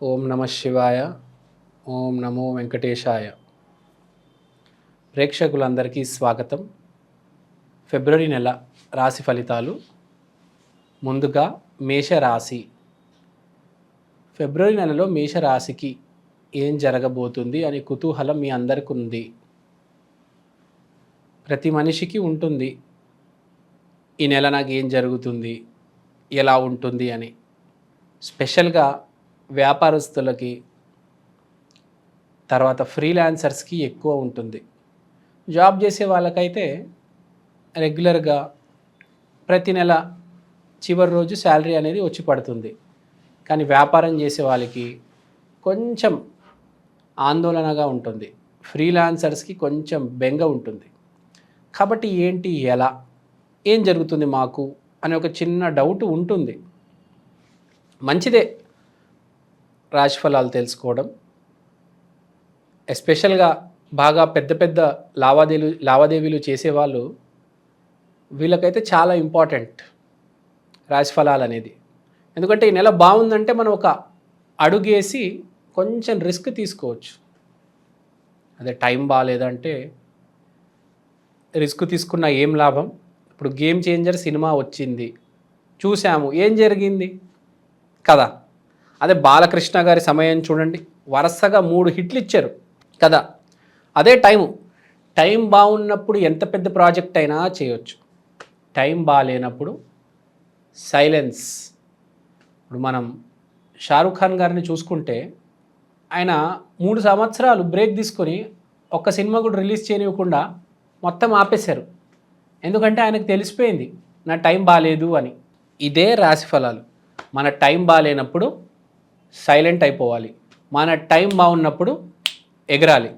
ఓం నమ శివాయ. ఓం నమో వెంకటేశాయ. ప్రేక్షకులందరికీ స్వాగతం. ఫిబ్రవరి నెల రాశి ఫలితాలు. ముందుగా మేషరాశి. ఫిబ్రవరి నెలలో మేషరాశికి ఏం జరగబోతుంది అనే కుతూహలం మీ అందరికీ ఉంది. ప్రతి మనిషికి ఉంటుంది, ఈ నెల నాకు ఏం జరుగుతుంది, ఎలా ఉంటుంది అని. స్పెషల్గా వ్యాపారస్తులకి, తర్వాత ఫ్రీలాన్సర్స్కి ఎక్కువ ఉంటుంది. జాబ్ చేసే వాళ్ళకైతే రెగ్యులర్గా ప్రతి నెల చివరి రోజు శాలరీ అనేది వచ్చి పడుతుంది. కానీ వ్యాపారం చేసే వాళ్ళకి కొంచెం ఆందోళనగా ఉంటుంది, ఫ్రీలాన్సర్స్కి కొంచెం బెంగ ఉంటుంది. కాబట్టి ఏంటి, ఎలా, ఏం జరుగుతుంది మాకు అనే ఒక చిన్న డౌట్ ఉంటుంది. మంచిదే రాశిఫలాలు తెలుసుకోవడం. ఎస్పెషల్గా బాగా పెద్ద పెద్ద లావాదేవీలు చేసేవాళ్ళు, వీళ్ళకైతే చాలా ఇంపార్టెంట్ రాశిఫలాలు అనేది. ఎందుకంటే ఈ నెల బాగుందంటే మనం ఒక అడుగేసి కొంచెం రిస్క్ తీసుకోవచ్చు. అదే టైం బాగాలేదంటే రిస్క్ తీసుకున్న ఏం లాభం. ఇప్పుడు గేమ్ చేంజర్ సినిమా వచ్చింది, చూసాము, ఏం జరిగింది కదా. అదే బాలకృష్ణ గారి సమయం చూడండి, వరుసగా 3 హిట్లు ఇచ్చారు కదా. అదే టైం బాగున్నప్పుడు ఎంత పెద్ద ప్రాజెక్ట్ అయినా చేయొచ్చు. టైం బాగాలేనప్పుడు సైలెన్స్. ఇప్పుడు మనం షారూఖ్ ఖాన్ గారిని చూసుకుంటే, ఆయన 3 సంవత్సరాలు బ్రేక్ తీసుకొని ఒక్క సినిమా కూడా రిలీజ్ చేయనివ్వకుండా మొత్తం ఆపేశారు. ఎందుకంటే ఆయనకు తెలిసిపోయింది నా టైం బాగాలేదు అని. ఇదే రాశి ఫలాలు. మన టైం బాగాలేనప్పుడు సైలెంట్ అయిపోవాలి, మన టైం బాగున్నప్పుడు ఎగరాలి.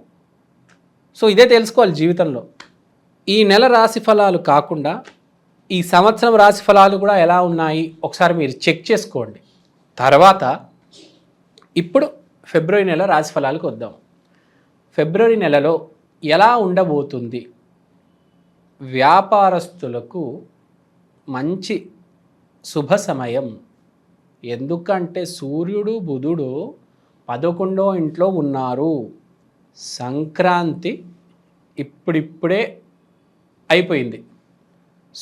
సో ఇదే తెలుసుకోవాలి జీవితంలో. ఈ నెల రాశి ఫలాలు కాకుండా ఈ సంవత్సరం రాశి ఫలాలు కూడా ఎలా ఉన్నాయి ఒకసారి మీరు చెక్ చేసుకోండి. తర్వాత ఇప్పుడు ఫిబ్రవరి నెల రాశి ఫలాలకు వద్దాం. ఫిబ్రవరి నెలలో ఎలా ఉండబోతుంది? వ్యాపారస్తులకు మంచి శుభ సమయం. ఎందుకంటే సూర్యుడు బుధుడు 11వ ఇంట్లో ఉన్నారు. సంక్రాంతి ఇప్పుడిప్పుడే అయిపోయింది.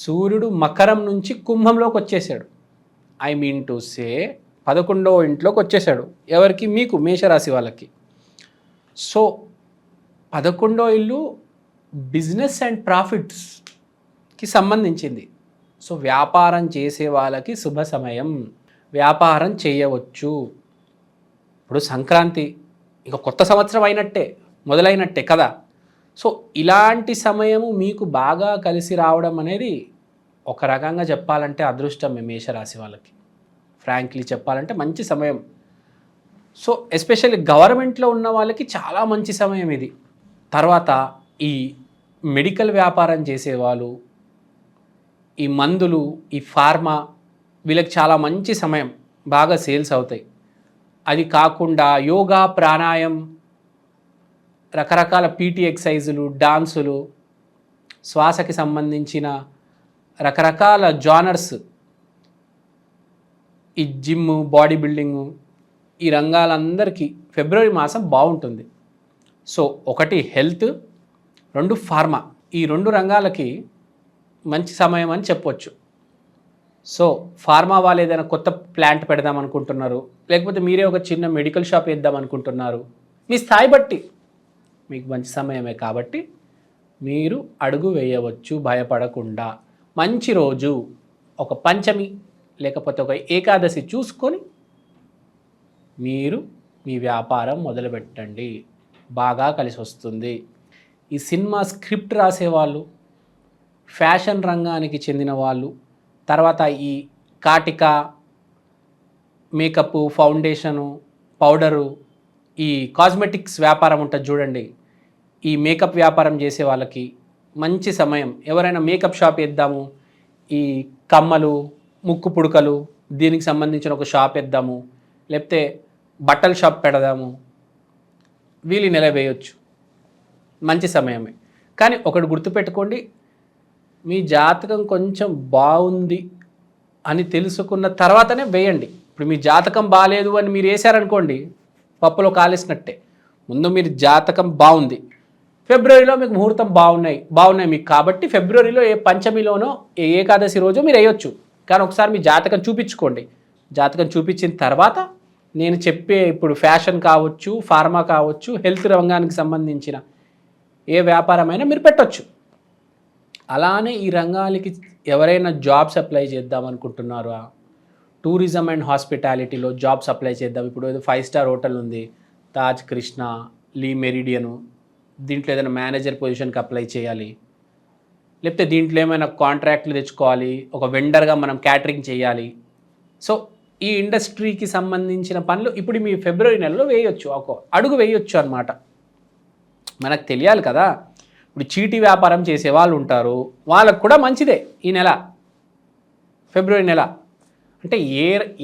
సూర్యుడు మకరం నుంచి కుంభంలోకి వచ్చేసాడు. ఐ మీన్ టు సే 11వ ఇంట్లోకి వచ్చేసాడు. ఎవరికి? మీకు, మేషరాశి వాళ్ళకి. సో 11వ ఇల్లు బిజినెస్ అండ్ ప్రాఫిట్స్కి సంబంధించింది. సో వ్యాపారం చేసే వాళ్ళకి శుభ సమయం, వ్యాపారం చేయవచ్చు. ఇప్పుడు సంక్రాంతి ఇంకా కొత్త సంవత్సరం అయినట్టే, మొదలైనట్టే కదా. సో ఇలాంటి సమయము మీకు బాగా కలిసి రావడం అనేది ఒక రకంగా చెప్పాలంటే అదృష్టమే మేషరాశి వాళ్ళకి. ఫ్రాంక్లీ చెప్పాలంటే మంచి సమయం. సో ఎస్పెషల్లీ గవర్నమెంట్లో ఉన్న వాళ్ళకి చాలా మంచి సమయం ఇది. తర్వాత ఈ మెడికల్ వ్యాపారం చేసేవాళ్ళు, ఈ మందులు, ఈ ఫార్మా, వీళ్ళకి చాలా మంచి సమయం, బాగా సేల్స్ అవుతాయి. అది కాకుండా యోగా, ప్రాణాయామం, రకరకాల పీటీ ఎక్సర్సైజులు, డాన్సులు, శ్వాసకి సంబంధించిన రకరకాల జానర్స్, ఈ జిమ్, బాడీ బిల్డింగు, ఈ రంగాలందరికీ ఫిబ్రవరి మాసం బాగుంటుంది. సో 1 హెల్త్, 2 ఫార్మా, ఈ 2 రంగాలకి మంచి సమయం అని చెప్పొచ్చు. సో ఫార్మా వాళ్ళు ఏదైనా కొత్త ప్లాంట్ పెడదాం అనుకుంటున్నారు, లేకపోతే మీరే ఒక చిన్న మెడికల్ షాప్ వేద్దాం అనుకుంటున్నారు, మీ స్థాయి బట్టి మీకు మంచి సమయమే. కాబట్టి మీరు అడుగు వేయవచ్చు భయపడకుండా. మంచి రోజు ఒక పంచమి లేకపోతే ఒక ఏకాదశి చూసుకొని మీరు మీ వ్యాపారం మొదలుపెట్టండి, బాగా కలిసి వస్తుంది. ఈ సినిమా స్క్రిప్ట్ రాసేవాళ్ళు, ఫ్యాషన్ రంగానికి చెందిన వాళ్ళు, తర్వాత ఈ కాటిక, మేకప్, ఫౌండేషను, పౌడరు, ఈ కాస్మెటిక్స్ వ్యాపారం ఉంటుంది చూడండి, ఈ మేకప్ వ్యాపారం చేసే వాళ్ళకి మంచి సమయం. ఎవరైనా మేకప్ షాప్ వేద్దాము, ఈ కమ్మలు, ముక్కు పుడకలు, దీనికి సంబంధించిన ఒక షాప్ వేద్దాము, లేకపోతే బట్టల షాప్ పెడదాము, వీళ్ళు నెల వేయొచ్చు, మంచి సమయమే. కానీ ఒకటి గుర్తుపెట్టుకోండి, మీ జాతకం కొంచెం బాగుంది అని తెలుసుకున్న తర్వాతనే వేయండి. ఇప్పుడు మీ జాతకం బాగాలేదు అని మీరు వేసారనుకోండి, పప్పులో కాలేసినట్టే. ముందు మీరు జాతకం బాగుంది, ఫిబ్రవరిలో మీకు ముహూర్తం బాగున్నాయి మీకు, కాబట్టి ఫిబ్రవరిలో ఏ పంచమిలోనో ఏ ఏకాదశి రోజు మీరు వేయొచ్చు. కానీ ఒకసారి మీ జాతకం చూపించుకోండి. జాతకం చూపించిన తర్వాత నేను చెప్పే ఇప్పుడు ఫ్యాషన్ కావచ్చు, ఫార్మా కావచ్చు, హెల్త్ రంగానికి సంబంధించిన ఏ వ్యాపారమైనా మీరు పెట్టొచ్చు. అలానే ఈ రంగాలకి ఎవరైనా జాబ్స్ అప్లై చేద్దాం అనుకుంటున్నారా? టూరిజం అండ్ హాస్పిటాలిటీలో జాబ్స్ అప్లై చేద్దాం. ఇప్పుడు ఏదో 5 స్టార్ హోటల్ ఉంది, తాజ్ కృష్ణ, లీ మెరిడియను, దీంట్లో ఏదైనా మేనేజర్ పొజిషన్కి అప్లై చేయాలి, లేకపోతే దీంట్లో ఏమైనా కాంట్రాక్ట్లు తెచ్చుకోవాలి, ఒక వెండర్గా మనం క్యాటరింగ్ చేయాలి. సో ఈ ఇండస్ట్రీకి సంబంధించిన పనులు ఇప్పుడు మీ ఫిబ్రవరి నెలలో వేయొచ్చు, ఒక అడుగు వేయొచ్చు అనమాట. మనకు తెలియాలి కదా. ఇప్పుడు చీటీ వ్యాపారం చేసే వాళ్ళు ఉంటారు, వాళ్ళకు కూడా మంచిదే ఈ నెల, ఫిబ్రవరి నెల. అంటే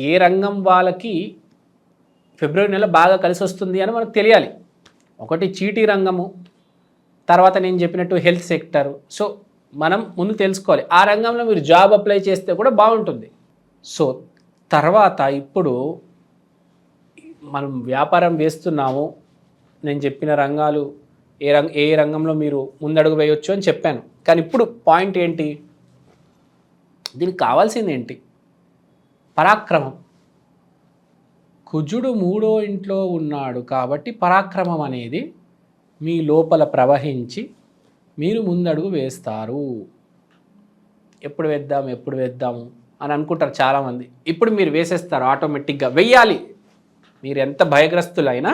ఏ రంగం వాళ్ళకి ఫిబ్రవరి నెల బాగా కలిసి వస్తుంది అని మనకు తెలియాలి. ఒకటి చీటీ రంగము, తర్వాత నేను చెప్పినట్టు హెల్త్ సెక్టర్. సో మనం ముందు తెలుసుకోవాలి, ఆ రంగంలో మీరు జాబ్ అప్లై చేస్తే కూడా బాగుంటుంది. సో తర్వాత ఇప్పుడు మనం వ్యాపారం వేస్తున్నాము, నేను చెప్పిన రంగాలు ఏ రంగంలో మీరు ముందడుగు వేయొచ్చు అని చెప్పాను. కానీ ఇప్పుడు పాయింట్ ఏంటి, దీనికి కావాల్సింది ఏంటి? పరాక్రమం. కుజుడు 3వ ఇంట్లో ఉన్నాడు కాబట్టి పరాక్రమం అనేది మీ లోపల ప్రవహించి మీరు ముందడుగు వేస్తారు. ఎప్పుడు వేద్దాము అని అనుకుంటారు చాలామంది. ఇప్పుడు మీరు వేసేస్తారు ఆటోమేటిక్గా. వెయ్యాలి. మీరు ఎంత భయగ్రస్తులైనా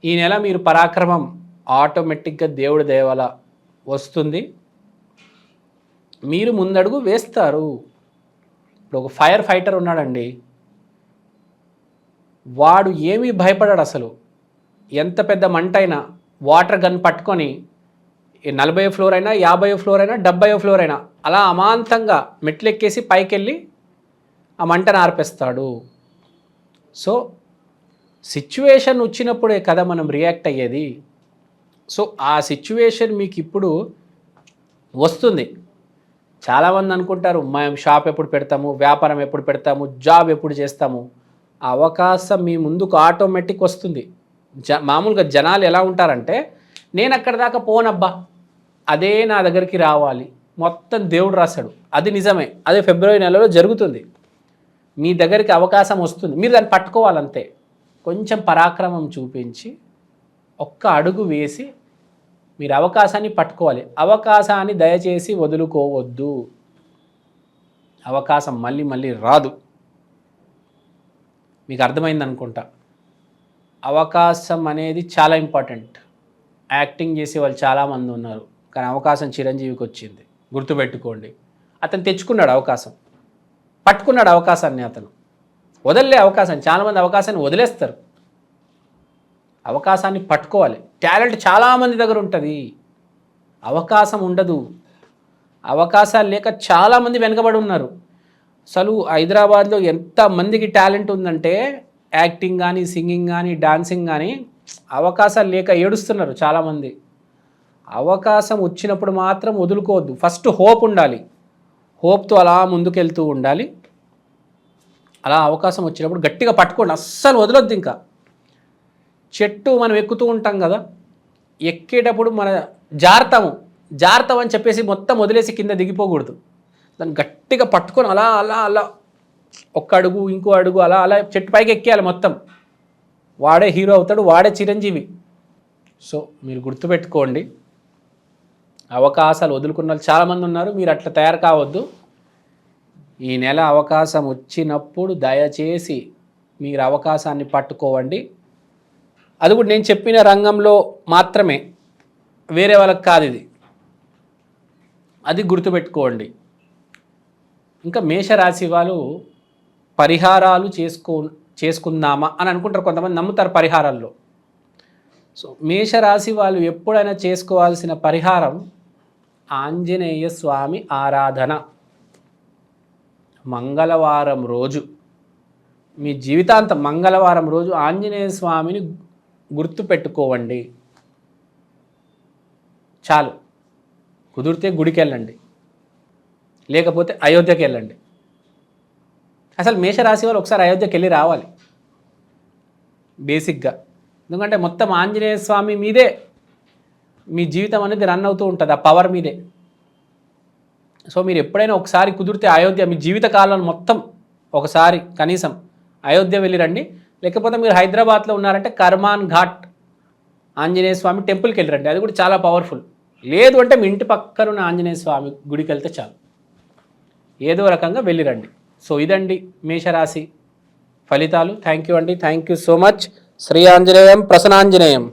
ఈ నెల మీరు పరాక్రమం ఆటోమేటిక్గా దేవుడి దయవల్ల వస్తుంది, మీరు ముందడుగు వేస్తారు. ఇప్పుడు ఒక ఫైర్ ఫైటర్ ఉన్నాడండి, వాడు ఏమీ భయపడాడు అసలు. ఎంత పెద్ద మంట అయినా వాటర్ గన్ పట్టుకొని 40వ ఫ్లోర్ అయినా, 50వ ఫ్లోర్ అయినా, 70వ ఫ్లోర్ అయినా అలా అమాంతంగా మెట్లెక్కేసి పైకెళ్ళి ఆ మంటను ఆర్పేస్తాడు. సో సిచ్యువేషన్ వచ్చినప్పుడే కదా మనం రియాక్ట్ అయ్యేది. సో ఆ సిచ్యువేషన్ మీకు ఇప్పుడు వస్తుంది. చాలామంది అనుకుంటారు మేము షాప్ ఎప్పుడు పెడతాము, వ్యాపారం ఎప్పుడు పెడతాము, జాబ్ ఎప్పుడు చేస్తాము. అవకాశం మీ ముందుకు ఆటోమేటిక్ వస్తుంది. మామూలుగా జనాలు ఎలా ఉంటారంటే, నేను అక్కడ దాకా పోనబ్బా, అదే నా దగ్గరికి రావాలి, మొత్తం దేవుడు రాశాడు. అది నిజమే, అదే ఫిబ్రవరి నెలలో జరుగుతుంది. మీ దగ్గరికి అవకాశం వస్తుంది, మీరు దాన్ని పట్టుకోవాలంతే. కొంచెం పరాక్రమం చూపించి ఒక్క అడుగు వేసి మీరు అవకాశాన్ని పట్టుకోవాలి. అవకాశాన్ని దయచేసి వదులుకోవద్దు. అవకాశం మళ్ళీ మళ్ళీ రాదు. మీకు అర్థమైంది అనుకుంటా. అవకాశం అనేది చాలా ఇంపార్టెంట్. యాక్టింగ్ చేసే వాళ్ళు చాలామంది ఉన్నారు, కానీ అవకాశం చిరంజీవికి వచ్చింది, గుర్తుపెట్టుకోండి. అతను తెచ్చుకున్నాడు అవకాశం, పట్టుకున్నాడు అవకాశాన్ని, అతను వదలలే అవకాశాన్ని. చాలామంది అవకాశాన్ని వదిలేస్తారు. అవకాశాన్ని పట్టుకోవాలి. టాలెంట్ చాలామంది దగ్గర ఉంటుంది, అవకాశం ఉండదు. అవకాశాలు లేక చాలామంది వెనకబడి ఉన్నారు. అసలు హైదరాబాద్లో ఎంతమందికి టాలెంట్ ఉందంటే, యాక్టింగ్ కానీ, సింగింగ్ కానీ, డాన్సింగ్ కానీ, అవకాశాలు లేక ఏడుస్తున్నారు చాలామంది. అవకాశం వచ్చినప్పుడు మాత్రం వదులుకోవద్దు. ఫస్ట్ హోప్ ఉండాలి, హోప్తో అలా ముందుకెళ్తూ ఉండాలి. అలా అవకాశం వచ్చినప్పుడు గట్టిగా పట్టుకోండి, అస్సలు వదలొద్దు. ఇంకా చెట్టు మనం ఎక్కుతూ ఉంటాం కదా, ఎక్కేటప్పుడు మన జారుతాం అని చెప్పేసి మొత్తం వదిలేసి కింద దిగిపోకూడదు. దాన్ని గట్టిగా పట్టుకొని అలా అలా అలా ఒక్క అడుగు ఇంకో అడుగు అలా అలా చెట్టు పైకి ఎక్కేయాలి మొత్తం. వాడే హీరో అవుతాడు, వాడే చిరంజీవి. సో మీరు గుర్తుపెట్టుకోండి, అవకాశాలు వదులుకున్న వాళ్ళు చాలామంది ఉన్నారు. మీరు అట్లా తయారు కావద్దు. ఈ నెల అవకాశం వచ్చినప్పుడు దయచేసి మీరు అవకాశాన్ని పట్టుకోవండి. అది కూడా నేను చెప్పిన రంగంలో మాత్రమే, వేరే వాళ్ళకి కాదు ఇది. అది గుర్తుపెట్టుకోండి. ఇంకా మేషరాశి వాళ్ళు పరిహారాలు చేసుకుందామా అని అనుకుంటారు, కొంతమంది నమ్ముతారు పరిహారాల్లో. సో మేషరాశి వాళ్ళు ఎప్పుడైనా చేసుకోవాల్సిన పరిహారం ఆంజనేయ స్వామి ఆరాధన. మంగళవారం రోజు, మీ జీవితాంతం మంగళవారం రోజు ఆంజనేయ స్వామిని గుర్తుపెట్టుకోవండి చాలు. కుదిరితే గుడికి వెళ్ళండి, లేకపోతే అయోధ్యకి వెళ్ళండి. అసలు మేషరాశి వాళ్ళు ఒకసారి అయోధ్యకి వెళ్ళి రావాలి బేసిక్గా. ఎందుకంటే మొత్తం ఆంజనేయ స్వామి మీదే మీ జీవితం అనేది రన్ అవుతూ ఉంటుంది, ఆ పవర్ మీదే. సో మీరు ఎప్పుడైనా ఒకసారి కుదిరితే అయోధ్య మీ జీవితకాలం మొత్తం ఒకసారి కనీసం అయోధ్య వెళ్ళి రండి. లేకపోతే మీరు హైదరాబాద్లో ఉన్నారంటే కర్మాన్ ఘాట్ ఆంజనేయ స్వామి టెంపుల్కి వెళ్ళిరండి, అది కూడా చాలా పవర్ఫుల్. లేదు అంటే మీ ఇంటి పక్కనున్న ఆంజనేయ స్వామి గుడికి వెళ్తే చాలు, ఏదో రకంగా వెళ్ళిరండి. సో ఇదండి మేషరాశి ఫలితాలు. థ్యాంక్ యూ అండి, thank you so much. Shri Anjaneyam ప్రసన్నాంజనేయం.